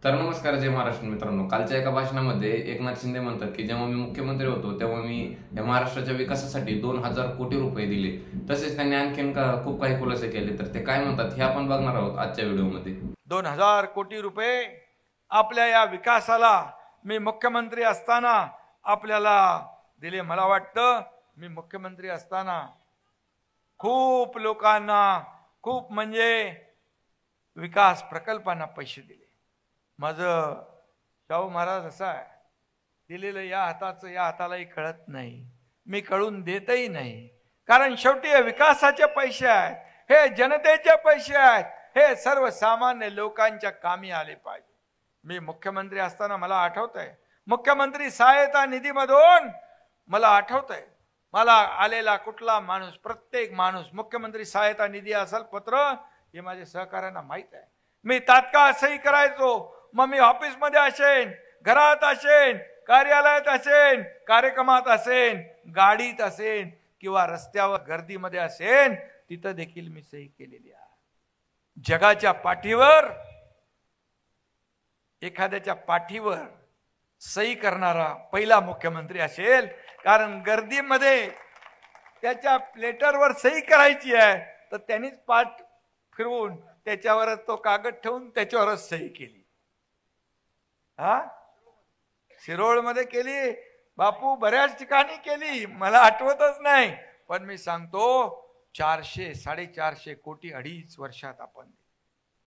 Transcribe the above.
तर नमस्कार, जय महाराष्ट्र मित्रांनो. कालच्या एका भाषणामध्ये एकनाथ शिंदे म्हणतात की जेव्हा मी मुख्यमंत्री होतो तेव्हा मी या महाराष्ट्राच्या विकासासाठी 2000 कोटी रुपये दिले. तसेच त्यांनी आणखीन खूप काही खुलासे केले. तर ते काय म्हणतात हे आपण बघणार आहोत आजच्या व्हिडिओमध्ये. 2000 कोटी रुपये आपल्या या विकासाला मी मुख्यमंत्री असताना आपल्याला दिले. मला वाटतं मी मुख्यमंत्री असताना खूप लोकांना खूप म्हणजे विकास प्रकल्पांना पैसे दिले. माझं शाहू महाराज असा आहे, दिलेलं या हाताचं या हातालाही कळत नाही, मी कळून देतही नाही. कारण शेवटी हे विकासाचे पैसे आहेत, हे जनतेचे पैसे आहेत, हे सर्वसामान्य लोकांच्या कामी आले पाहिजे. मी मुख्यमंत्री असताना मला आठवतंय, मुख्यमंत्री सहायता निधीमधून मला आठवतंय मला आलेला कुठला माणूस, प्रत्येक माणूस मुख्यमंत्री सहायता निधी असेल पत्र, हे माझ्या सहकार्यांना माहित आहे. मी तात्काळ सही करायचो. मग मी ऑफिसमध्ये असेन, घरात असेन, कार्यालयात असेन, कार्यक्रमात असेन, गाडीत असेन किंवा रस्त्यावर गर्दीमध्ये असेन, तिथं देखील मी सही केलेली आहे. जगाच्या पाठीवर, एखाद्याच्या पाठीवर सही करणारा पहिला मुख्यमंत्री असेल. कारण गर्दीमध्ये त्याच्या लेटरवर सही करायची आहे तर त्यांनीच पाठ फिरवून त्याच्यावरच तो कागद ठेवून त्याच्यावरच सही केली. शिरोळमध्ये केली, बापू बऱ्याच ठिकाणी केली, मला आठवतच नाही. पण मी सांगतो 400-450 कोटी 2.5 वर्षात आपण